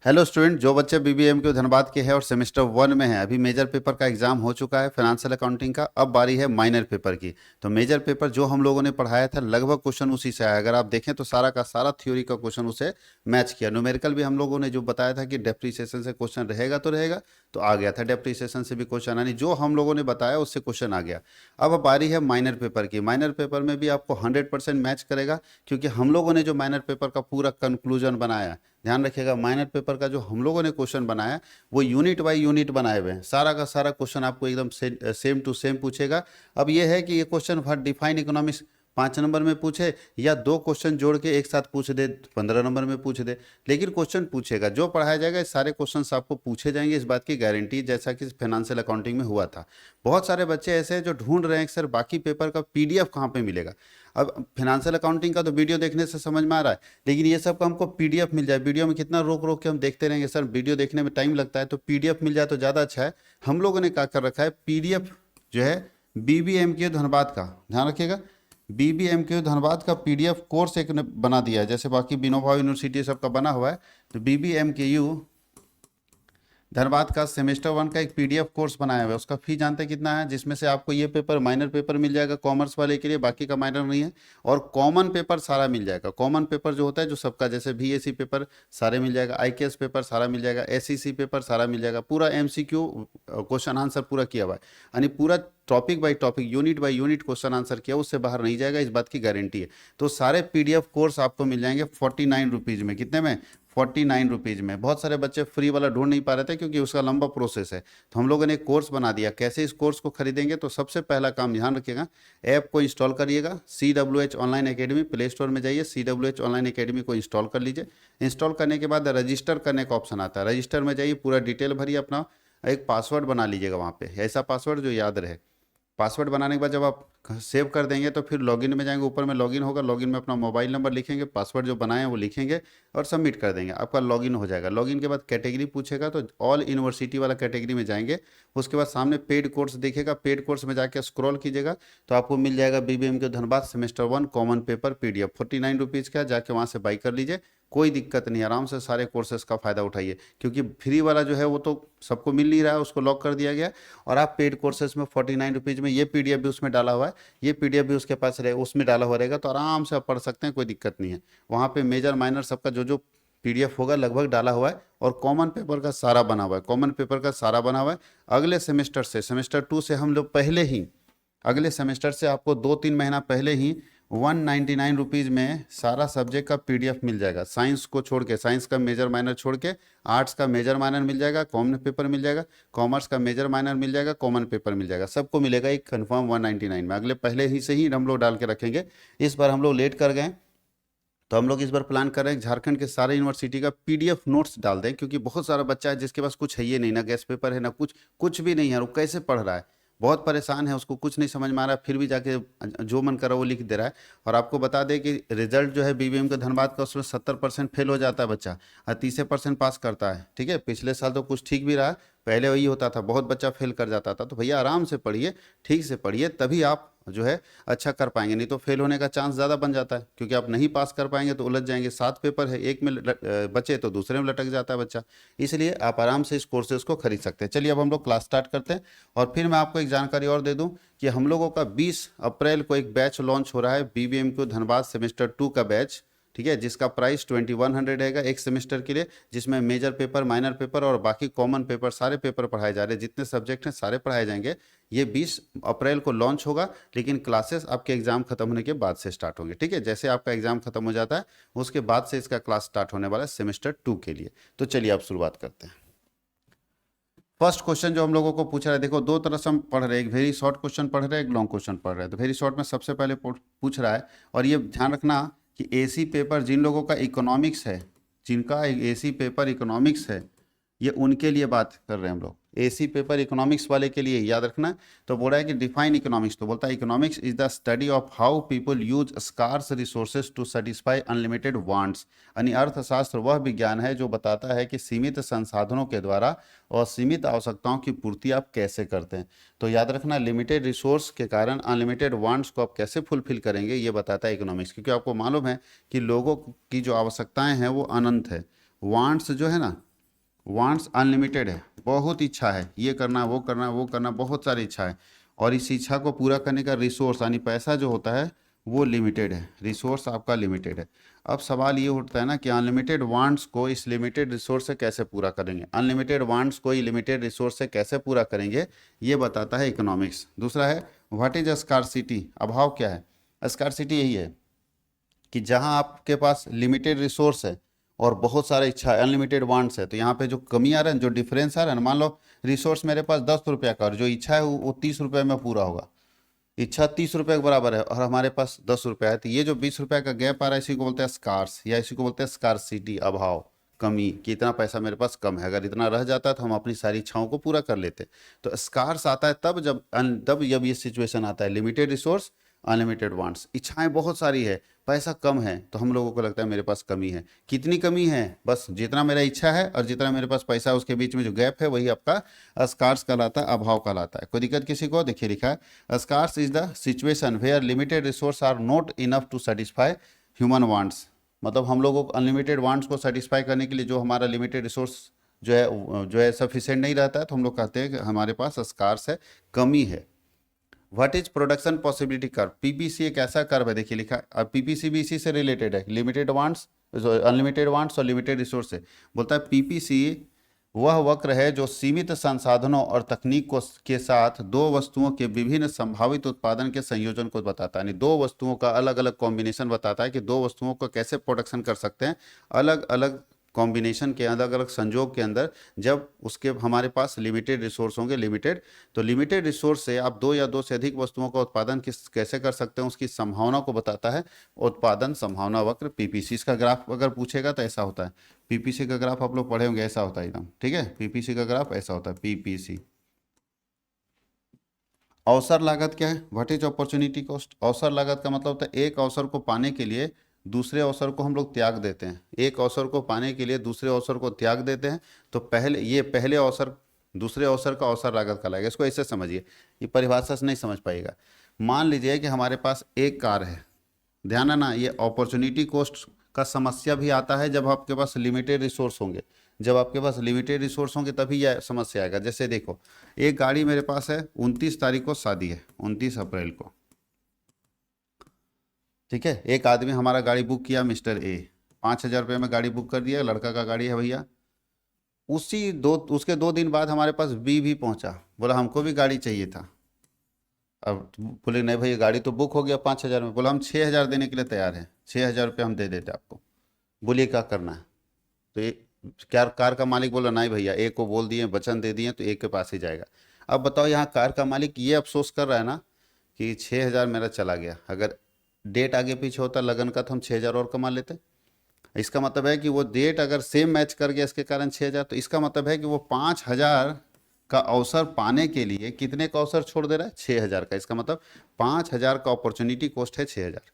Hello student, जो बच्चे BBM के धनबाद के हैं और सेमेस्टर 1 में हैं, अभी मेजर पेपर का एग्जाम हो चुका है फाइनेंशियल अकाउंटिंग का। अब बारी है माइनर पेपर की। तो मेजर पेपर जो हम लोगों ने पढ़ाया था लगभग क्वेश्चन उसी से आया। अगर आप देखें तो सारा का सारा थ्योरी का क्वेश्चन उसे मैच किया। न्यूमेरिकल भी हम लोगों ने जो बताया था कि डेप्रीसिएशन से क्वेश्चन रहेगा तो रहेगा, तो आ गया था। डेप्रीसिएशन से भी क्वेश्चन आनी, जो हम लोगों ने बताया उससे क्वेश्चन आ गया। अब बारी है माइनर पेपर की। माइनर पेपर में भी आपको 100% मैच करेगा, क्योंकि हम लोगों ने जो माइनर पेपर का पूरा कंक्लूजन बनाया, ध्यान रखिएगा, माइनर पेपर का जो हम लोगों ने क्वेश्चन बनाया वो यूनिट बाय यूनिट बनाए हुए हैं। सारा का सारा क्वेश्चन आपको एकदम सेम टू सेम पूछेगा। अब ये है कि ये question for define economics 5 number में पूछे या 2 क्वेश्चन जोड़ के एक साथ पूछ दे 15 नंबर में पूछ दे, लेकिन क्वेश्चन पूछेगा। जो पढ़ाया जाएगा सारे क्वेश्चन आपको पूछे जाएंगे, इस बात की गारंटी, जैसा कि फाइनेंशियल अकाउंटिंग में हुआ था। बहुत सारे बच्चे ऐसे हैं जो ढूंढ रहे हैं कि सर बाकी पेपर का पीडीएफ कहाँ पे मिलेगा। अब फाइनेंशियल अकाउंटिंग का तो वीडियो देखने से समझ में आ रहा है, लेकिन ये सब का हमको पीडीएफ मिल जाए। वीडियो में कितना रोक रोक के हम देखते रहेंगे, सर वीडियो देखने में टाइम लगता है, तो पीडीएफ मिल जाए तो ज़्यादा अच्छा है। हम लोगों ने क्या कर रखा है, पीडीएफ जो है बीबीएमके धनबाद का, ध्यान रखिएगा, बीबीएमके धनबाद का पीडीएफ कोर्स एक ने बना दिया है। जैसे बाकी विनोबा यूनिवर्सिटी सबका बना हुआ है, तो बीबीएमकेयू धनबाद का सेमेस्टर 1 का एक पीडीएफ कोर्स बनाया हुआ है। उसका फी जानते हैं कितना है, जिसमें से आपको ये पेपर माइनर पेपर मिल जाएगा कॉमर्स वाले के लिए, बाकी का माइनर नहीं है। और कॉमन पेपर सारा मिल जाएगा। कॉमन पेपर जो होता है जो सबका, जैसे बीएससी पेपर सारे मिल जाएगा, आईकेएस पेपर सारा मिल जाएगा, एसईसी पेपर सारा मिल जाएगा। पूरा एमसीक्यू क्वेश्चन आंसर पूरा किया हुआ है, यानी पूरा topic by topic, unit by unit question answer किया, उससे बाहर नहीं जाएगा, इस बात की गारंटी है। तो सारे पीडीएफ कोर्स आपको मिल जाएंगे 49 रुपीज़ में। कितने में? 49 रुपीज़ में। बहुत सारे बच्चे फ्री वाला ढूंढ नहीं पा रहे थे क्योंकि उसका लंबा प्रोसेस है, तो हम लोगों ने एक कोर्स बना दिया। कैसे इस कोर्स को खरीदेंगे, तो सबसे पहला काम ध्यान रखिएगा, ऐप को इंस्टॉल करिएगा। CWH online academy, play store में जाइए, CWH ऑनलाइन एकेडमी को इंस्टॉल कर लीजिए। इंस्टॉल करने के बाद रजिस्टर करने का ऑप्शन आता है, रजिस्टर में जाइए, पूरा डिटेल भरिए अपना, एक पासवर्ड बना लीजिएगा वहाँ पे, ऐसा पासवर्ड जो याद रहे। पासवर्ड बनाने के बाद जब आप सेव कर देंगे तो फिर लॉगिन में जाएंगे, ऊपर में लॉगिन होगा, लॉगिन में अपना मोबाइल नंबर लिखेंगे, पासवर्ड जो बनाए हैं वो लिखेंगे और सबमिट कर देंगे, आपका लॉगिन हो जाएगा। लॉगिन के बाद कैटेगरी पूछेगा, तो ऑल यूनिवर्सिटी वाला कैटेगरी में जाएंगे। उसके बाद सामने पेड कोर्स दिखेगा, पेड कोर्स में जाके स्क्रॉल कीजिएगा तो आपको मिल जाएगा बीबीएम के Dhanbad semester 1 common paper PDF. 49 rupees का, जाके वहाँ से बाई कर लीजिए, कोई दिक्कत नहीं, आराम से सारे कोर्सेज का फ़ायदा उठाइए। क्योंकि फ्री वाला जो है वो तो सबको मिल नहीं रहा है, उसको लॉक कर दिया गया, और आप पेड कोर्सेज में 49 रुपीज़ में ये पीडीएफ भी उसमें डाला हुआ है, ये पीडीएफ भी उसके पास रहे, उसमें डाला हुआ रहेगा, तो आराम से आप पढ़ सकते हैं, कोई दिक्कत नहीं है। वहाँ पे मेजर माइनर सबका जो जो पीडीएफ होगा लगभग डाला हुआ है, और कॉमन पेपर का सारा बना हुआ है, कॉमन पेपर का सारा बना हुआ है। अगले सेमेस्टर से, सेमेस्टर 2 से हम लोग पहले ही, अगले सेमेस्टर से आपको 2-3 महीना पहले ही 199 रुपीज़ में सारा सब्जेक्ट का पीडीएफ मिल जाएगा। साइंस को छोड़ के, साइंस का मेजर माइनर छोड़ के, आर्ट्स का मेजर माइनर मिल जाएगा, कॉमन पेपर मिल जाएगा, कॉमर्स का मेजर माइनर मिल जाएगा, कॉमन पेपर मिल जाएगा, सबको मिलेगा एक कन्फर्म 199 में। अगले पहले ही से ही हम लोग डाल के रखेंगे। इस बार हम लोग लेट कर गए, तो हम लोग इस बार प्लान कर रहे हैं झारखंड के सारे यूनिवर्सिटी का पीडीएफ नोट्स डाल दें, क्योंकि बहुत सारा बच्चा है जिसके पास कुछ है ही नहीं, ना गेस्ट पेपर है ना कुछ, कुछ भी नहीं है, वो कैसे पढ़ रहा है, बहुत परेशान है, उसको कुछ नहीं समझ में आ रहा है, फिर भी जाके जो मन कर रहा है वो लिख दे रहा है। और आपको बता दें कि रिजल्ट जो है बीबीएम के धनबाद का, उसमें 70% फेल हो जाता है बच्चा और 30% पास करता है। ठीक है, पिछले साल तो कुछ ठीक भी रहा, पहले वही होता था, बहुत बच्चा फेल कर जाता था। तो भैया आराम से पढ़िए, ठीक से पढ़िए, तभी आप जो है अच्छा कर पाएंगे, नहीं तो फेल होने का चांस ज़्यादा बन जाता है, क्योंकि आप नहीं पास कर पाएंगे तो उलझ जाएंगे। 7 पेपर है, एक में बचे तो दूसरे में लटक जाता है बच्चा। इसलिए आप आराम से इस कोर्सेज को खरीद सकते हैं। चलिए अब हम लोग क्लास स्टार्ट करते हैं। और फिर मैं आपको एक जानकारी और दे दूं कि हम लोगों का 20 अप्रैल को एक बैच लॉन्च हो रहा है, बीबीएम को धनबाद सेमेस्टर 2 का बैच, ठीक है, जिसका प्राइस 2100 रहेगा एक सेमेस्टर के लिए, जिसमें मेजर पेपर, माइनर पेपर और बाकी कॉमन पेपर, सारे पेपर पढ़ाए जा रहे हैं, जितने सब्जेक्ट हैं सारे पढ़ाए जाएंगे। ये 20 अप्रैल को लॉन्च होगा, लेकिन क्लासेस आपके एग्जाम खत्म होने के बाद से स्टार्ट होंगे। ठीक है, जैसे आपका एग्जाम खत्म हो जाता है उसके बाद से इसका क्लास स्टार्ट होने वाला है सेमेस्टर 2 के लिए। तो चलिए आप शुरुआत करते हैं। फर्स्ट क्वेश्चन जो हम लोगों को पूछ रहा है, देखो दो तरह से हम पढ़ रहे हैं, एक वेरी शॉर्ट क्वेश्चन पढ़ रहे हैं, एक लॉन्ग क्वेश्चन पढ़ रहे हैं। तो वेरी शॉर्ट में सबसे पहले पूछ रहा है, और ये ध्यान रखना कि एसी पेपर जिन लोगों का इकोनॉमिक्स है, जिनका एसी पेपर इकोनॉमिक्स है, ये उनके लिए बात कर रहे हैं हम लोग। एसी पेपर इकोनॉमिक्स वाले के लिए याद रखना। तो बोल रहा है कि डिफाइन इकोनॉमिक्स, तो बोलता है economics is the study of how people use scarce resources to satisfy unlimited wants. यानी अर्थशास्त्र वह विज्ञान है जो बताता है कि सीमित संसाधनों के द्वारा और सीमित आवश्यकताओं की पूर्ति आप कैसे करते हैं। तो याद रखना, लिमिटेड रिसोर्स के कारण अनलिमिटेड वांट्स को आप कैसे फुलफिल करेंगे, ये बताता है इकोनॉमिक्स। क्योंकि आपको मालूम है कि लोगों की जो आवश्यकताएं हैं वो अनंत है, वांट्स जो है ना वांट्स अनलिमिटेड है, बहुत इच्छा है, ये करना वो करना वो करना, बहुत सारी इच्छा है, और इस इच्छा को पूरा करने का रिसोर्स यानी पैसा जो होता है वो लिमिटेड है, रिसोर्स आपका लिमिटेड है। अब सवाल ये उठता है ना कि अनलिमिटेड वांट्स को इस लिमिटेड रिसोर्स से कैसे पूरा करेंगे, अनलिमिटेड वांट्स को लिमिटेड रिसोर्स से कैसे पूरा करेंगे, ये बताता है इकोनॉमिक्स। दूसरा है व्हाट इज स्कार्सिटी, अभाव क्या है। स्कार्सिटी यही है कि जहां आपके पास लिमिटेड रिसोर्स है और बहुत सारा इच्छा है, अनलिमिटेड वांट्स है, तो यहाँ पे जो कमी आ रहा है, जो डिफरेंस आ रहा है ना, मान लो रिसोर्स मेरे पास 10 रुपये का और जो इच्छा है वो 30 रुपये में पूरा होगा, इच्छा 30 रुपये के बराबर है और हमारे पास 10 रुपये है, तो ये जो 20 रुपये का गैप आ रहा है इसी को बोलते हैं स्कार्स, या इसी को बोलते हैं स्कार्सिटी, अभाव, कमी, कि इतना पैसा मेरे पास कम है, अगर इतना रह जाता तो हम अपनी सारी इच्छाओं को पूरा कर लेते। तो स्कार्स आता है तब जब ये सिचुएशन आता है लिमिटेड रिसोर्स अनलिमिटेड वांट्स, इच्छाएं बहुत सारी है, पैसा कम है, तो हम लोगों को लगता है मेरे पास कमी है। कितनी कमी है, बस जितना मेरा इच्छा है और जितना मेरे पास पैसा है उसके बीच में जो गैप है वही आपका स्कार्स कहलाता है, अभाव कहलाता है। कोई दिक्कत किसी को, देखिए लिखा है scarce is the situation where limited resource are not enough to satisfy human wants, मतलब हम लोगों को अनलिमिटेड वांट्स को सेटिस्फाई करने के लिए जो हमारा लिमिटेड रिसोर्स जो है सफिशिएंट नहीं रहता है, तो हम लोग कहते हैं कि हमारे पास स्कार्स है, कमी है। What is production possibility curve, PPC एक ऐसा कर्व है, देखिए लिखा है, अब पीपीसी भी इसी से रिलेटेड है, लिमिटेड वांट्स, अनलिमिटेड वांट्स और लिमिटेड रिसोर्स से। बोलता है पीपीसी वह वक्र है जो सीमित संसाधनों और तकनीक को के साथ दो वस्तुओं के विभिन्न संभावित उत्पादन के संयोजन को बताता है, यानी दो वस्तुओं का अलग अलग कॉम्बिनेशन बताता है कि दो वस्तुओं को कैसे प्रोडक्शन कर सकते हैं, अलग अलग कॉम्बिनेशन के अलग अलग संजोग के अंदर, जब उसके हमारे पास लिमिटेड रिसोर्स होंगे, लिमिटेड, तो लिमिटेड रिसोर्स से आप दो या दो से अधिक वस्तुओं का उत्पादन कैसे कर सकते हैं उसकी संभावना को बताता है उत्पादन संभावना वक्र, पीपीसी। इसका ग्राफ अगर पूछेगा तो ऐसा होता है, पीपीसी का ग्राफ आप लोग पढ़े होंगे, ऐसा होता है एकदम, ठीक है, पीपीसी का ग्राफ ऐसा होता है, पीपीसी। अवसर लागत क्या है, व्हाट इज अपॉर्चुनिटी कॉस्ट, अवसर लागत का मतलब होता है एक अवसर को पाने के लिए दूसरे अवसर को हम लोग त्याग देते हैं, एक अवसर को पाने के लिए दूसरे अवसर को त्याग देते हैं, तो पहले अवसर दूसरे अवसर का अवसर लागत कहलाएगा। इसको ऐसे समझिए, ये परिभाषा से नहीं समझ पाएगा। मान लीजिए कि हमारे पास एक कार है, ध्यान है ना, ये अपॉर्चुनिटी कॉस्ट का समस्या भी आता है जब आपके पास लिमिटेड रिसोर्स होंगे, जब आपके पास लिमिटेड रिसोर्स होंगे तभी यह समस्या आएगा। जैसे देखो, एक गाड़ी मेरे पास है, 29 तारीख को शादी है, 29 अप्रैल को, ठीक है, एक आदमी हमारा गाड़ी बुक किया, मिस्टर ए, 5,000 रुपये में गाड़ी बुक कर दिया, लड़का का गाड़ी है भैया। उसके 2 दिन बाद हमारे पास बी भी पहुंचा, बोला हमको भी गाड़ी चाहिए था। अब बोले नहीं भैया गाड़ी तो बुक हो गया 5,000 में, बोला हम 6,000 देने के लिए तैयार हैं, 6,000 रुपये हम दे देते आपको, बोलिए क्या करना है। तो ये क्या, कार का मालिक बोला नहीं भैया, एक को बोल दिए, वचन दे दिए, तो एक के पास ही जाएगा। अब बताओ यहाँ कार का मालिक ये अफसोस कर रहा है ना कि 6,000 मेरा चला गया, अगर डेट आगे पीछे होता लगन का तो हम 6,000 और कमा लेते। इसका मतलब है कि वो डेट अगर सेम मैच कर गया इसके कारण 6,000, तो इसका मतलब है कि वो 5,000 का अवसर पाने के लिए कितने का अवसर छोड़ दे रहा है, 6,000 का। इसका मतलब 5,000 का अपॉर्चुनिटी कॉस्ट है 6,000।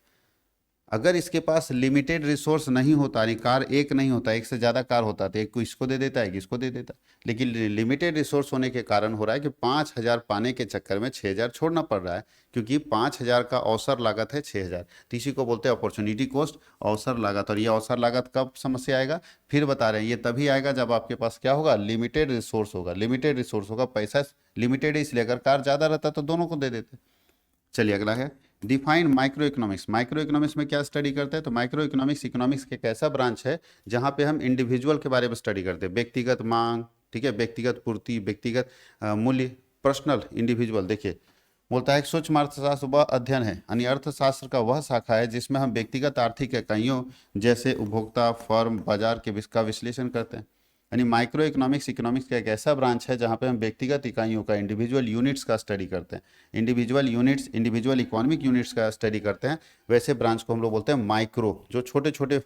अगर इसके पास लिमिटेड रिसोर्स नहीं होता, यानी कार एक नहीं होता, एक से ज़्यादा कार होता, तो एक को इसको दे देता है, इसको दे देता, लेकिन लिमिटेड रिसोर्स होने के कारण हो रहा है कि 5,000 पाने के चक्कर में 6,000 छोड़ना पड़ रहा है, क्योंकि 5,000 का अवसर लागत है 6,000, तो इसी को बोलते हैं अपॉर्चुनिटी कॉस्ट, अवसर लागत। और ये अवसर लागत कब समस्या आएगा, फिर बता रहे हैं, ये तभी आएगा जब आपके पास क्या होगा, लिमिटेड रिसोर्स होगा, लिमिटेड रिसोर्स होगा, पैसा लिमिटेड है इसलिए, अगर कार ज़्यादा रहता तो दोनों को दे देते। चलिए अगला है define micro economics. Micro economics में क्या स्टडी करते हैं, तो माइक्रो इकोनॉमिक्स इकोनॉमिक्स के एक ऐसा ब्रांच है जहाँ पे हम इंडिविजुअल के बारे में स्टडी करते हैं, व्यक्तिगत मांग, ठीक है, व्यक्तिगत पूर्ति, व्यक्तिगत मूल्य, पर्सनल, इंडिविजुअल। देखिए बोलता है एक सूक्ष्म अर्थशास्त्र वह अध्ययन है, यानी अर्थशास्त्र का वह शाखा है जिसमें हम व्यक्तिगत आर्थिक इकाइयों जैसे उपभोक्ता, फर्म, बाजार के का विश्लेषण करते हैं। यानी माइक्रो इकोनॉमिक्स इकोनॉमिक्स का एक ऐसा ब्रांच है जहाँ पे हम व्यक्तिगत इकाइयों का, इंडिविजुअल यूनिट्स का स्टडी करते हैं, individual units, individual economic units का स्टडी करते हैं। वैसे ब्रांच को हम लोग बोलते हैं माइक्रो, जो छोटे छोटे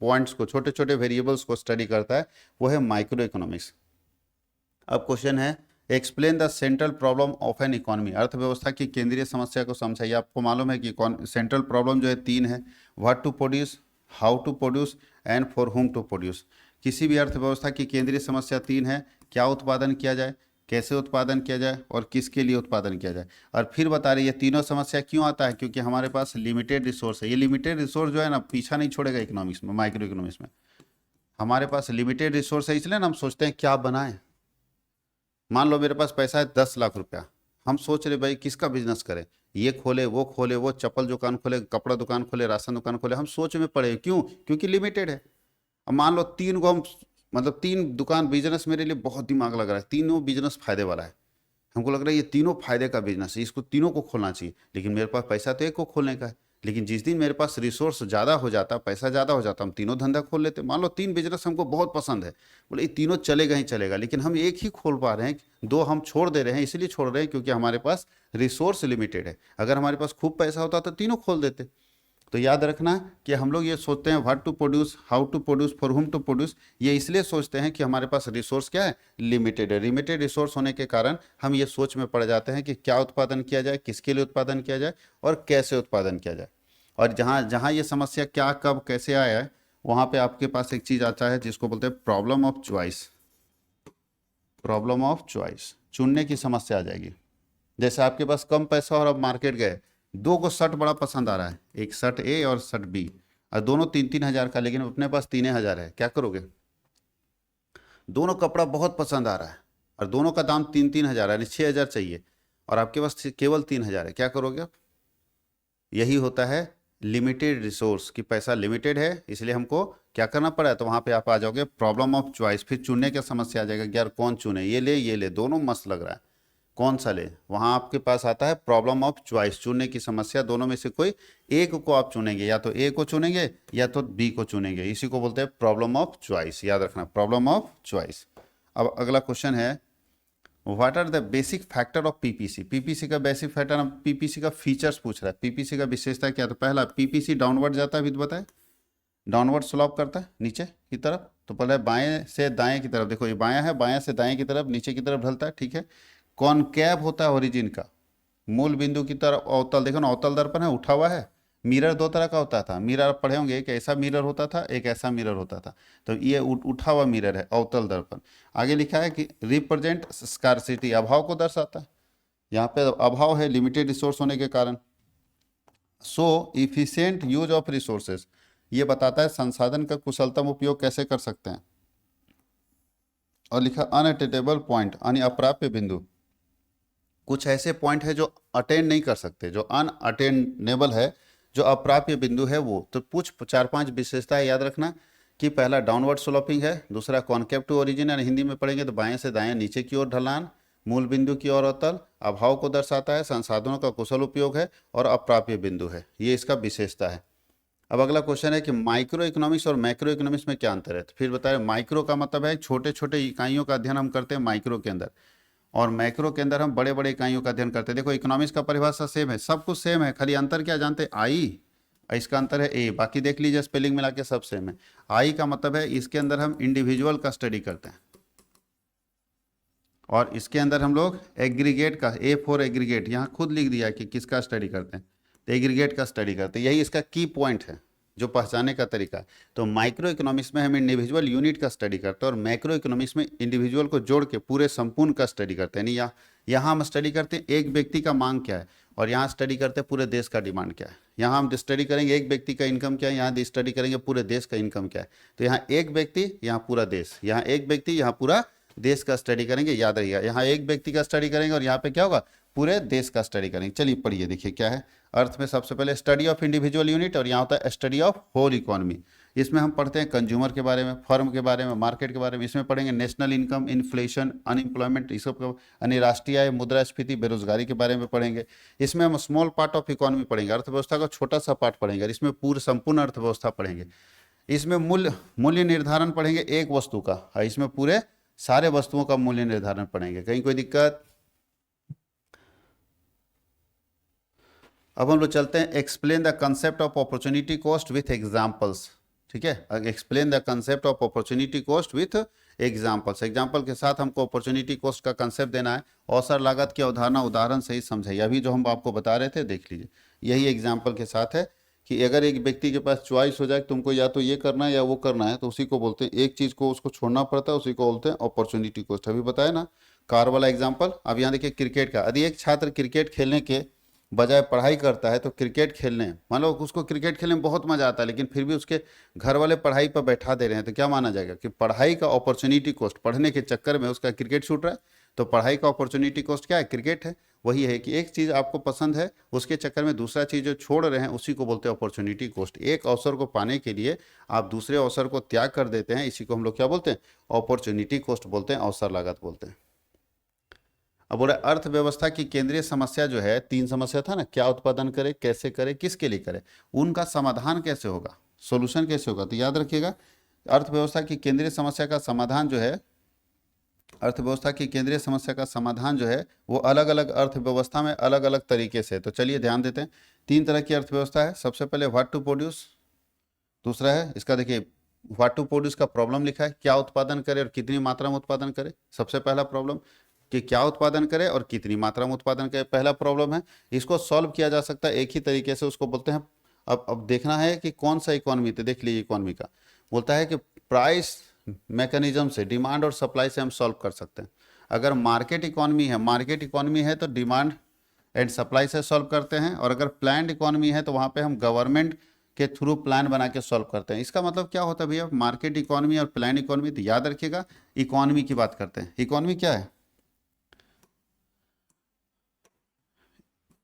पॉइंट्स को, छोटे छोटे वेरिएबल्स को स्टडी करता है, वो है माइक्रो इकोनॉमिक्स। अब क्वेश्चन है explain the central problem of an economy, अर्थव्यवस्था की केंद्रीय समस्या को समझाइए। आपको मालूम है कि सेंट्रल प्रॉब्लम जो है 3 है, what to produce, how to produce and for whom to produce. किसी भी अर्थव्यवस्था की केंद्रीय समस्या 3 है, क्या उत्पादन किया जाए, कैसे उत्पादन किया जाए और किसके लिए उत्पादन किया जाए। और फिर बता रही है तीनों समस्या क्यों आता है, क्योंकि हमारे पास लिमिटेड रिसोर्स है। ये लिमिटेड रिसोर्स जो है ना पीछा नहीं छोड़ेगा इकोनॉमिक्स में, माइक्रो इकोनॉमिक्स में। हमारे पास लिमिटेड रिसोर्स है, इसलिए ना हम सोचते हैं क्या बनाएं। मान लो मेरे पास पैसा है 10 लाख रुपया, हम सोच रहे भाई किसका बिजनेस करें, ये खोले वो चप्पल दुकान खोले, कपड़ा दुकान खोले, राशन दुकान खोले, हम सोच में पड़े। क्यों? क्योंकि लिमिटेड है। अब मान लो तीन को हम, मतलब तीन दुकान बिजनेस मेरे लिए बहुत दिमाग लग रहा है, तीनों बिजनेस फायदे वाला है, हमको लग रहा है ये तीनों फायदे का बिजनेस है, इसको तीनों को खोलना चाहिए, लेकिन मेरे पास पैसा तो एक को खोलने का है। लेकिन जिस दिन मेरे पास रिसोर्स ज़्यादा हो जाता, पैसा ज़्यादा हो जाता, हम तीनों धंधा खोल लेते। मान लो तीन बिजनेस हमको बहुत पसंद है, बोले ये तीनों चलेगा ही चलेगा, लेकिन हम एक ही खोल पा रहे हैं, दो हम छोड़ दे रहे हैं। इसलिए छोड़ रहे हैं क्योंकि हमारे पास रिसोर्स लिमिटेड है। अगर हमारे पास खूब पैसा होता तो तीनों खोल देते। तो याद रखना कि हम लोग ये सोचते हैं what to produce, how to produce, for whom to produce, ये इसलिए सोचते हैं कि हमारे पास रिसोर्स क्या है, लिमिटेड है। लिमिटेड रिसोर्स होने के कारण हम ये सोच में पड़ जाते हैं कि क्या उत्पादन किया जाए, किसके लिए उत्पादन किया जाए और कैसे उत्पादन किया जाए। और जहाँ जहाँ ये समस्या क्या कब कैसे आया है, वहाँ पे आपके पास एक चीज़ आता है जिसको बोलते हैं problem of choice. Problem of choice, चुनने की समस्या आ जाएगी। जैसे आपके पास कम पैसा और अब मार्केट गए, दो को शर्ट बड़ा पसंद आ रहा है, एक शर्ट ए और शर्ट बी, और दोनों 3-3 हज़ार का, लेकिन अपने पास 3 हज़ार है, क्या करोगे? दोनों कपड़ा बहुत पसंद आ रहा है और दोनों का दाम 3-3 हज़ार है, 6 हज़ार चाहिए, और आपके पास केवल 3 हज़ार है, क्या करोगे आप? यही होता है लिमिटेड रिसोर्स, कि पैसा लिमिटेड है, इसलिए हमको क्या करना पड़ा है। तो वहाँ पे आप आ जाओगे प्रॉब्लम ऑफ चॉइस, फिर चुनने की समस्या आ जाएगा कि यार कौन चुने, ये ले दोनों मस्त लग रहा है, कौन सा ले। वहाँ आपके पास आता है प्रॉब्लम ऑफ चॉइस, चुनने की समस्या। दोनों में से कोई एक को आप चुनेंगे, या तो ए को चुनेंगे या तो बी को चुनेंगे, इसी को बोलते हैं प्रॉब्लम ऑफ चॉइस। याद रखना, प्रॉब्लम ऑफ चॉइस। अब अगला क्वेश्चन है, what are the basic factor of PPC. PPC का बेसिक फैक्टर, हम पीपीसी का फीचर्स पूछ रहा है, पीपीसी का विशेषता क्या। तो पहला, पीपीसी डाउनवर्ड जाता है, अभी तो बताए, डाउनवर्ड स्लोप करता है नीचे की तरफ। तो पहले बाएं से दाएं की तरफ, देखो ये बायां है, बायां से दाएं की तरफ, नीचे की तरफ ढलता है, ठीक है। कॉनकेव होता है ओरिजिन का, मूल बिंदु की तरफ अवतल, देखो ना अवतल दर्पण है, उठा हुआ है। मिरर दो तरह का होता था, मिरर आप पढ़े होंगे, एक ऐसा मिरर होता था, एक ऐसा मिरर होता था। तो ये उठा हुआ मिरर है, अवतल दर्पण। आगे लिखा है कि रिप्रेजेंट स्कार्सिटी, अभाव को दर्शाता है। यहाँ पे अभाव है लिमिटेड रिसोर्स होने के कारण। सो इफिशियंट यूज ऑफ रिसोर्सेज, ये बताता है संसाधन का कुशलतम उपयोग कैसे कर सकते हैं। और लिखा अनअटेनेबल पॉइंट, यानी अप्राप्य बिंदु। कुछ ऐसे पॉइंट है जो अटेंड नहीं कर सकते, जो अनअटेनेबल है, जो अप्राप्य बिंदु है वो। तो कुछ 4-5 विशेषताएं याद रखना कि पहला डाउनवर्ड स्लोपिंग है, दूसरा कॉनकेव टू ओरिजिन, यानी हिंदी में पढ़ेंगे तो बाएं से दाएं, नीचे की ओर ढलान, मूल बिंदु की ओर अवतल, अभाव को दर्शाता है, संसाधनों का कुशल उपयोग है और अप्राप्य बिंदु है, ये इसका विशेषता है। अब अगला क्वेश्चन है कि माइक्रो इकोनॉमिक्स और मैक्रो इकोनॉमिक्स में क्या अंतर है। तो फिर बताए, माइक्रो का मतलब है छोटे छोटे इकाइयों का अध्ययन हम करते हैं माइक्रो के अंदर, और मैक्रो के अंदर हम बड़े बड़े इकाइयों का अध्ययन करते हैं। देखो इकोनॉमिक्स का परिभाषा सेम है, सब कुछ सेम है, खाली अंतर क्या जानते हैं, आई, इसका अंतर है ए, बाकी देख लीजिए स्पेलिंग मिला के सब सेम है। आई का मतलब है इसके अंदर हम इंडिविजुअल का स्टडी करते हैं, और इसके अंदर हम लोग एग्रीगेट का, ए फॉर एग्रीगेट, यहाँ खुद लिख दिया कि किसका स्टडी करते हैं, तो एग्रीगेट का स्टडी करते हैं, यही इसका की पॉइंट है जो पहचाने का तरीका है। तो माइक्रो इकोनॉमिक्स में हम इंडिविजुअल यूनिट का स्टडी करते हैं, और मैक्रो इकोनॉमिक्स में इंडिविजुअल को जोड़ के पूरे संपूर्ण का स्टडी करते हैं। नहीं, यहाँ हम स्टडी करते हैं एक व्यक्ति का मांग क्या है, और यहाँ स्टडी करते हैं पूरे देश का डिमांड क्या है। यहाँ हम स्टडी करेंगे एक व्यक्ति का इनकम क्या है, यहाँ स्टडी करेंगे पूरे देश का इनकम क्या है। तो यहाँ एक व्यक्ति, यहाँ पूरा देश, यहाँ एक व्यक्ति, यहाँ पूरा देश का स्टडी करेंगे। याद रहिएगा, यहाँ एक व्यक्ति का स्टडी करेंगे और यहाँ पे क्या होगा, पूरे देश का स्टडी करेंगे। चलिए पढ़िए, देखिए क्या है। अर्थ में सबसे पहले स्टडी ऑफ इंडिविजुअल यूनिट, और यहाँ होता है स्टडी ऑफ होल इकोनॉमी। इसमें हम पढ़ते हैं कंज्यूमर के बारे में, फर्म के बारे में, मार्केट के बारे में। इसमें पढ़ेंगे नेशनल इनकम, इन्फ्लेशन, अनएम्प्लॉयमेंट, इस सब, यानी राष्ट्रीय आय, मुद्रास्फीति, बेरोजगारी के बारे में पढ़ेंगे। इसमें हम स्मॉल पार्ट ऑफ इकोनॉमी पढ़ेंगे, अर्थव्यवस्था का छोटा सा पार्ट पढ़ेंगे, और इसमें पूर्ण संपूर्ण अर्थव्यवस्था पढ़ेंगे। इसमें मूल्य निर्धारण पढ़ेंगे एक वस्तु का, और इसमें पूरे सारे वस्तुओं का मूल्य निर्धारण पढ़ेंगे। कहीं कोई दिक्कत? अब हम लोग चलते हैं, explain the concept of opportunity cost with examples. ठीक है, explain the concept of opportunity cost with examples. Example के साथ हमको अपॉर्चुनिटी कॉस्ट का कंसेप्ट देना है। अवसर लागत की अवधारणा उदाहरण से ही समझाइए। अभी जो हम आपको बता रहे थे देख लीजिए, यही एग्जाम्पल के साथ है कि अगर एक व्यक्ति के पास चॉइस हो जाए कि तुमको या तो ये करना है या वो करना है, तो उसी को बोलते हैं, एक चीज़ को उसको छोड़ना पड़ता है, उसी को बोलते हैं अपॉर्चुनिटी कॉस्ट। अभी बताया ना कार वाला एग्जाम्पल। अब यहाँ देखिए क्रिकेट का, यदि एक छात्र क्रिकेट खेलने के बजाय पढ़ाई करता है तो क्रिकेट खेलने, मान लो उसको क्रिकेट खेलने में बहुत मजा आता है, लेकिन फिर भी उसके घर वाले पढ़ाई पर बैठा दे रहे हैं, तो क्या माना जाएगा कि पढ़ाई का अपॉर्चुनिटी कॉस्ट, पढ़ने के चक्कर में उसका क्रिकेट छूट रहा है। तो पढ़ाई का अपॉर्चुनिटी कॉस्ट क्या है? क्रिकेट है। वही है कि एक चीज़ आपको पसंद है, उसके चक्कर में दूसरा चीज़ जो छोड़ रहे हैं उसी को बोलते हैं अपॉर्चुनिटी कॉस्ट। एक अवसर को पाने के लिए आप दूसरे अवसर को त्याग कर देते हैं, इसी को हम लोग क्या बोलते हैं? अपॉर्चुनिटी कॉस्ट बोलते हैं, अवसर लागत बोलते हैं। अब बोला अर्थव्यवस्था की केंद्रीय समस्या जो है, तीन समस्या था ना, क्या उत्पादन करे, कैसे करे, किसके लिए करे, उनका समाधान कैसे होगा, सोल्यूशन कैसे होगा। तो याद रखिएगा, अर्थव्यवस्था की केंद्रीय समस्या का समाधान जो है, अर्थव्यवस्था की केंद्रीय समस्या का समाधान जो है वो अलग अलग अर्थव्यवस्था में अलग अलग तरीके से। तो चलिए ध्यान देते हैं। तीन तरह की अर्थव्यवस्था है। सबसे पहले व्हाट टू प्रोड्यूस, दूसरा है इसका देखिए व्हाट टू प्रोड्यूस का प्रॉब्लम लिखा है, क्या उत्पादन करे और कितनी मात्रा में उत्पादन करे। सबसे पहला प्रॉब्लम कि क्या उत्पादन करे और कितनी मात्रा में उत्पादन करे, पहला प्रॉब्लम है। इसको सॉल्व किया जा सकता है एक ही तरीके से, उसको बोलते हैं, अब देखना है कि कौन सा इकोनॉमी। तो देख लीजिए इकोनॉमी का बोलता है कि प्राइस मैकेनिज्म से, डिमांड और सप्लाई से हम सॉल्व कर सकते हैं। अगर मार्केट इकोनॉमी है, मार्केट इकोनॉमी है तो डिमांड एंड सप्लाई से सॉल्व करते हैं, और अगर प्लान्ड इकोनॉमी है तो वहाँ पे हम गवर्नमेंट के थ्रू प्लान बना के सॉल्व करते हैं। इसका मतलब क्या होता है भैया, मार्केट इकोनॉमी और प्लान इकोनॉमी। तो याद रखिएगा इकोनॉमी की बात करते हैं। इकोनॉमी क्या है?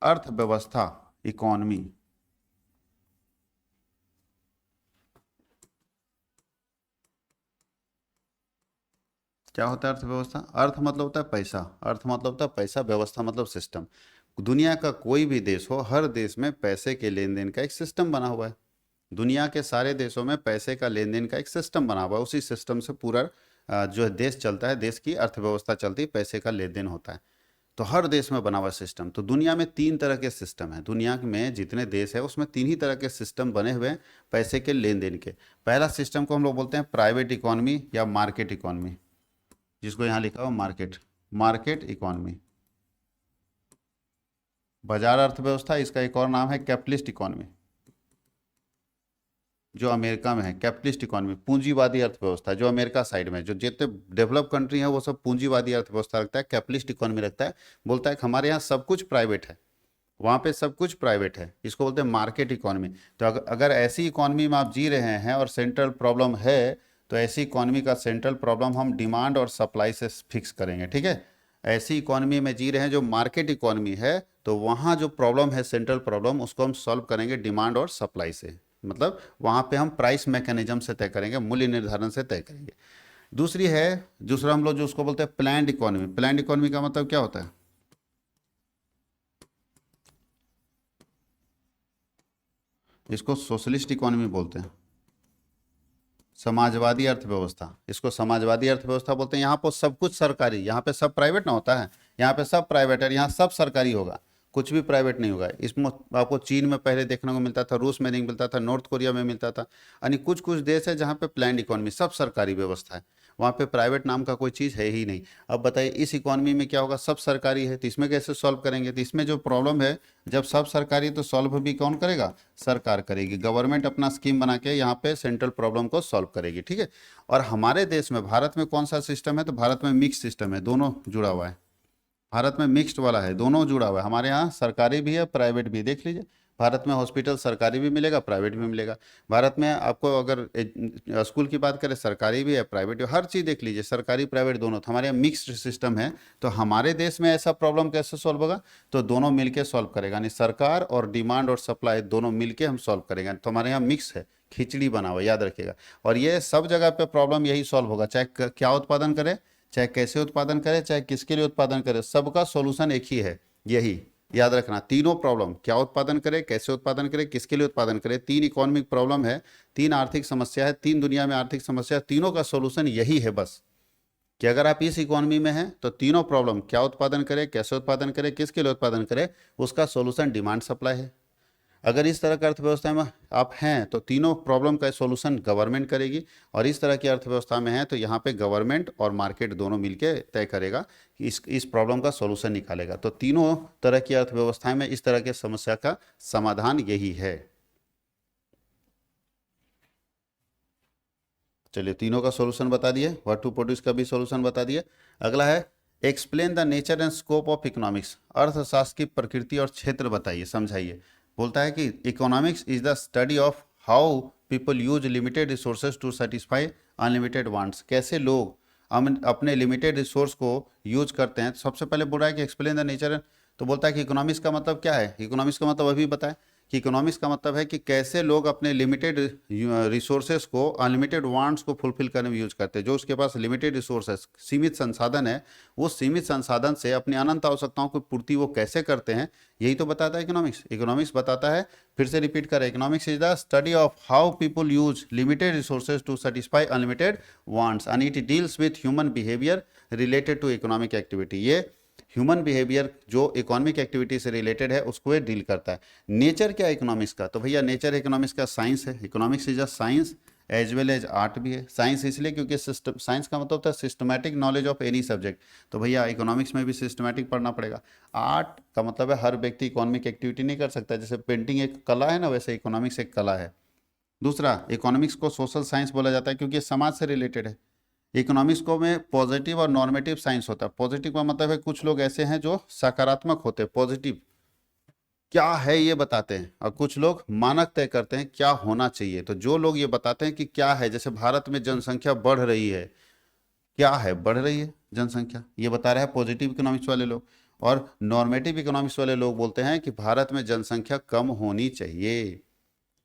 अर्थव्यवस्था, इकोनॉमी। क्या होता है अर्थव्यवस्था? अर्थ मतलब होता है पैसा, अर्थ मतलब होता है पैसा, व्यवस्था मतलब सिस्टम। दुनिया का कोई भी देश हो, हर देश में पैसे के लेन देन का एक सिस्टम बना हुआ है। दुनिया के सारे देशों में पैसे का लेन देन का एक सिस्टम बना हुआ है। उसी सिस्टम से पूरा जो है देश चलता है, देश की अर्थव्यवस्था चलती है, पैसे का लेन देन होता है। तो हर देश में बना हुआ सिस्टम। तो दुनिया में तीन तरह के सिस्टम है, दुनिया में जितने देश है उसमें तीन ही तरह के सिस्टम बने हुए हैं पैसे के लेन देन के। पहला सिस्टम को हम लोग बोलते हैं प्राइवेट इकोनॉमी या मार्केट इकोनॉमी, जिसको यहाँ लिखा हुआ मार्केट, मार्केट इकोनॉमी। बाजार अर्थव्यवस्था, इसका एक और नाम है कैपिटलिस्ट इकोनॉमी, जो अमेरिका में है। कैपिटलिस्ट इकोनॉमी पूंजीवादी अर्थव्यवस्था, जो अमेरिका साइड में, जो जितने डेवलप कंट्री है वो सब पूंजीवादी अर्थव्यवस्था रखता है, कैपिटलिस्ट इकोनॉमी रखता है। बोलता है कि हमारे यहाँ सब कुछ प्राइवेट है, वहाँ पे सब कुछ प्राइवेट है, इसको बोलते हैं मार्केट इकोनॉमी। तो अगर ऐसी इकोनॉमी में आप जी रहे हैं और सेंट्रल प्रॉब्लम है, तो ऐसी इकोनॉमी का सेंट्रल प्रॉब्लम हम डिमांड और सप्लाई से फिक्स करेंगे, ठीक है। ऐसी इकोनॉमी में जी रहे हैं जो मार्केट इकोनॉमी है, तो वहाँ जो प्रॉब्लम है सेंट्रल प्रॉब्लम, उसको हम सॉल्व करेंगे डिमांड और सप्लाई से। मतलब वहाँ पे हम प्राइस मैकेनिज्म से तय करेंगे, मूल्य निर्धारण से तय करेंगे। दूसरी है, दूसरा हम लोग जो उसको बोलते हैं प्लान्ड इकोनॉमी। प्लान्ड इकोनॉमी का मतलब क्या होता है? इसको सोशलिस्ट इकोनॉमी बोलते हैं, समाजवादी अर्थव्यवस्था। इसको समाजवादी अर्थव्यवस्था बोलते हैं। यहाँ पर सब कुछ सरकारी, यहाँ पे सब प्राइवेट ना होता है, यहाँ पे सब प्राइवेट है, यहाँ सब सरकारी होगा, कुछ भी प्राइवेट नहीं होगा। इसमें आपको चीन में पहले देखने को मिलता था, रूस में नहीं मिलता था, नॉर्थ कोरिया में मिलता था, यानी कुछ कुछ देश है जहाँ पे प्लान्ड इकोनॉमी, सब सरकारी व्यवस्था है, वहाँ पे प्राइवेट नाम का कोई चीज़ है ही नहीं। अब बताइए इस इकोनॉमी में क्या होगा, सब सरकारी है, तो इसमें कैसे सॉल्व करेंगे? तो इसमें जो प्रॉब्लम है, जब सब सरकारी है तो सॉल्व भी कौन करेगा? सरकार करेगी। गवर्नमेंट अपना स्कीम बना के यहाँ पे सेंट्रल प्रॉब्लम को सॉल्व करेगी, ठीक है। और हमारे देश में, भारत में कौन सा सिस्टम है? तो भारत में मिक्स सिस्टम है, दोनों जुड़ा हुआ है। भारत में मिक्स्ड वाला है, दोनों जुड़ा हुआ है। हमारे यहाँ सरकारी भी है, प्राइवेट भी। देख लीजिए भारत में हॉस्पिटल सरकारी भी मिलेगा, प्राइवेट भी मिलेगा। भारत में आपको अगर स्कूल की बात करें, सरकारी भी है, प्राइवेट भी, हर चीज़ देख लीजिए, सरकारी प्राइवेट दोनों। तो हमारे यहाँ मिक्स्ड सिस्टम है। तो हमारे देश में ऐसा प्रॉब्लम कैसे सॉल्व होगा? तो दोनों मिलके सॉल्व करेगा, यानी सरकार और डिमांड और सप्लाई दोनों मिलके हम सॉल्व करेंगे। तो हमारे यहाँ मिक्स है, खिचड़ी बना हुआ, याद रखिएगा। और ये सब जगह पे प्रॉब्लम यही सॉल्व होगा, चाहे क्या उत्पादन करे, चाहे कैसे उत्पादन करे, चाहे किसके लिए उत्पादन करे, सबका सॉल्यूशन एक ही है, यही याद रखना। तीनों प्रॉब्लम, क्या उत्पादन करे, कैसे उत्पादन करे, किसके लिए उत्पादन करे, तीन इकोनॉमिक प्रॉब्लम है, तीन आर्थिक समस्या है, तीन दुनिया में आर्थिक समस्या है, तीनों का सॉल्यूशन यही है बस, कि अगर आप इस इकोनॉमी में हैं तो तीनों प्रॉब्लम, क्या उत्पादन करे, कैसे उत्पादन करे, किसके लिए उत्पादन करे, उसका सॉल्यूशन डिमांड सप्लाई है। अगर इस तरह की अर्थव्यवस्था में आप हैं तो तीनों प्रॉब्लम का सॉल्यूशन गवर्नमेंट करेगी, और इस तरह की अर्थव्यवस्था में है तो यहाँ पे गवर्नमेंट और मार्केट दोनों मिलके तय करेगा कि इस प्रॉब्लम का सॉल्यूशन निकालेगा। तो तीनों तरह की अर्थव्यवस्थाएं में इस तरह की समस्या का समाधान यही है। चलिए तीनों का सॉल्यूशन बता दिए, व्हाट टू प्रोड्यूस का भी सॉल्यूशन बता दिए। अगला है explain the nature and scope of economics, अर्थशास्त्र की प्रकृति और क्षेत्र बताइए, समझाइए। बोलता है कि economics is the study of how people use limited resources to satisfy unlimited wants, कैसे लोग हम अपने लिमिटेड रिसोर्स को यूज करते हैं। तो सबसे पहले बोल रहा है कि एक्सप्लेन द नेचर, तो बोलता है कि इकोनॉमिक्स का मतलब क्या है। इकोनॉमिक्स का मतलब अभी बताएं कि इकोनॉमिक्स का मतलब है कि कैसे लोग अपने लिमिटेड रिसोर्सेज को अनलिमिटेड वांट्स को फुलफिल करने में यूज करते हैं। जो उसके पास लिमिटेड रिसोर्सेज, सीमित संसाधन है, वो सीमित संसाधन से अपनी अनंत आवश्यकताओं की पूर्ति वो कैसे करते हैं, यही तो बताता है इकोनॉमिक्स। इकोनॉमिक्स बताता है, फिर से रिपीट करें, economics is the study of how people use limited resources to satisfy unlimited wants and it deals with human behaviour related to economic activity. ये ह्यूमन बिहेवियर जो इकोनॉमिक एक्टिविटी से related है उसको ये डील करता है। Nature क्या है इकोनॉमिक्स का, तो भैया नेचर इकोनॉमिक्स का साइंस है। Economics is a science as well as art भी है। साइंस इसलिए क्योंकि साइंस का मतलब होता है systematic knowledge of any subject, तो भैया इकोनॉमिक्स में भी सिस्टमैटिक पढ़ना पड़ेगा। आर्ट का मतलब है हर व्यक्ति इकोनॉमिक एक्टिविटी नहीं कर सकता, जैसे पेंटिंग एक कला है ना, वैसे इकोनॉमिक्स एक कला है। दूसरा, इकोनॉमिक्स को सोशल साइंस बोला जाता है क्योंकि ये समाज से रिलेटेड है। इकोनॉमिक्स को में पॉजिटिव और नॉर्मेटिव साइंस होता है। पॉजिटिव का मतलब है कुछ लोग ऐसे हैं जो सकारात्मक होते हैं, पॉजिटिव क्या है ये बताते हैं, और कुछ लोग मानक तय करते हैं क्या होना चाहिए। तो जो लोग ये बताते हैं कि क्या है, जैसे भारत में जनसंख्या बढ़ रही है, क्या है, बढ़ रही है जनसंख्या, ये बता रहे हैं पॉजिटिव इकोनॉमिक्स वाले लोग। और नॉर्मेटिव इकोनॉमिक्स वाले लोग बोलते हैं कि भारत में जनसंख्या कम होनी चाहिए।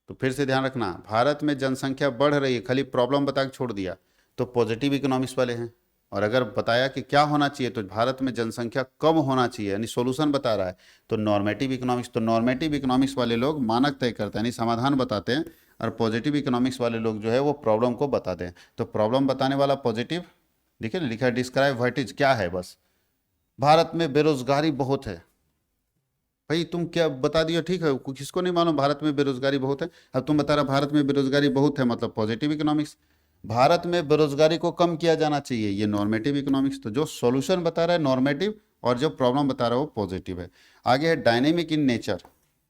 तो फिर से ध्यान रखना, भारत में जनसंख्या बढ़ रही है, खाली प्रॉब्लम बता के छोड़ दिया तो पॉजिटिव इकोनॉमिक्स वाले हैं। और अगर बताया कि क्या होना चाहिए, तो भारत में जनसंख्या कम होना चाहिए, यानी सॉल्यूशन बता रहा है, तो नॉर्मेटिव इकोनॉमिक्स। तो नॉर्मेटिव इकोनॉमिक्स वाले लोग मानक तय करते हैं, यानी समाधान बताते हैं, और पॉजिटिव इकोनॉमिक्स वाले लोग जो है वो प्रॉब्लम को बताते हैं। तो प्रॉब्लम बताने वाला पॉजिटिव, देखिए ना लिखा है डिस्क्राइब व्हाट इज, क्या है, बस भारत में बेरोजगारी बहुत है। भाई तुम क्या बता दियो, ठीक है, किसको नहीं मालूम भारत में बेरोजगारी बहुत है। अब तुम बता रहा भारत में बेरोजगारी बहुत है, मतलब पॉजिटिव इकोनॉमिक्स। भारत में बेरोजगारी को कम किया जाना चाहिए, ये नॉर्मेटिव इकोनॉमिक्स। तो जो सॉल्यूशन बता रहा है नॉर्मेटिव, और जो प्रॉब्लम बता रहा है वो पॉजिटिव है। आगे है डायनेमिक इन नेचर।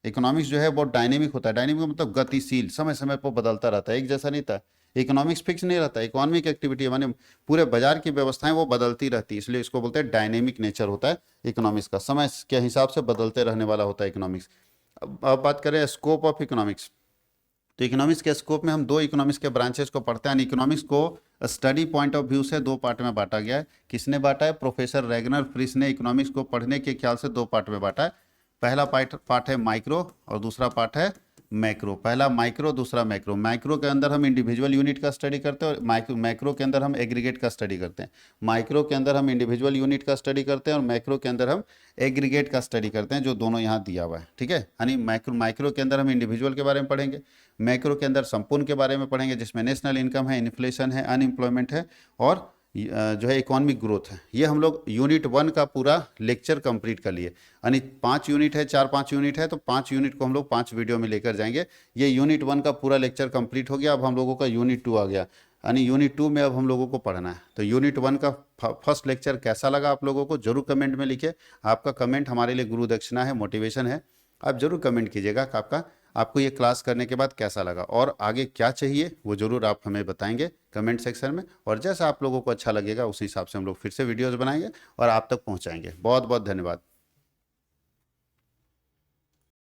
इकोनॉमिक्स जो है बहुत डायनेमिक होता है। डायनेमिक मतलब गतिशील, समय समय पर बदलता रहता है, एक जैसा नहीं था। इकोनॉमिक्स फिक्स नहीं रहता। इकोनॉमिक एक्टिविटी माने पूरे बाजार की व्यवस्थाएं वो बदलती रहती है, इसलिए इसको बोलते हैं डायनेमिक नेचर होता है इकोनॉमिक्स का। समय के हिसाब से बदलते रहने वाला होता है इकोनॉमिक्स। अब बात करें स्कोप ऑफ इकोनॉमिक्स, तो इकोनॉमिक्स के स्कोप में हम दो इकोनॉमिक्स के ब्रांचेस को पढ़ते हैं। इकोनॉमिक्स को स्टडी पॉइंट ऑफ व्यू से दो पार्ट में बांटा गया है। किसने बांटा है? प्रोफेसर रैगनर फ्रिस ने इकोनॉमिक्स को पढ़ने के ख्याल से दो पार्ट में बांटा है। पहला पार्ट है माइक्रो और दूसरा पार्ट है मैक्रो। पहला माइक्रो, दूसरा मैक्रो। माइक्रो के अंदर हम इंडिविजुअल यूनिट का स्टडी करते हैं और मैक्रो के अंदर हम एग्रीगेट का स्टडी करते हैं। माइक्रो के अंदर हम इंडिविजुअल यूनिट का स्टडी करते हैं और मैक्रो के अंदर हम एग्रीगेट का स्टडी करते हैं, जो दोनों यहाँ दिया हुआ है, ठीक है। यानी माइक्रो के अंदर हम इंडिविजुअल के बारे में पढ़ेंगे, मैक्रो के अंदर संपूर्ण के बारे में पढ़ेंगे, जिसमें नेशनल इनकम है, इन्फ्लेशन है, अनएम्प्लॉयमेंट है और जो है इकोनॉमिक ग्रोथ है। ये हम लोग यूनिट 1 का पूरा लेक्चर कंप्लीट कर लिए। यानी 5 यूनिट है, 4-5 यूनिट है, तो 5 यूनिट को हम लोग 5 वीडियो में लेकर जाएंगे। ये यूनिट 1 का पूरा लेक्चर कंप्लीट हो गया। अब हम लोगों का यूनिट 2 आ गया, यानी यूनिट 2 में अब हम लोगों को पढ़ना है। तो यूनिट 1 का फर्स्ट लेक्चर कैसा लगा आप लोगों को, जरूर कमेंट में लिखिए। आपका कमेंट हमारे लिए गुरु दक्षिणा है, मोटिवेशन है। आप जरूर कमेंट कीजिएगा कि आपको ये क्लास करने के बाद कैसा लगा और आगे क्या चाहिए, वो जरूर आप हमें बताएंगे कमेंट सेक्शन में। और जैसा आप लोगों को अच्छा लगेगा उस हिसाब से हम लोग फिर से वीडियोस बनाएंगे और आप तक पहुंचाएंगे। बहुत बहुत धन्यवाद।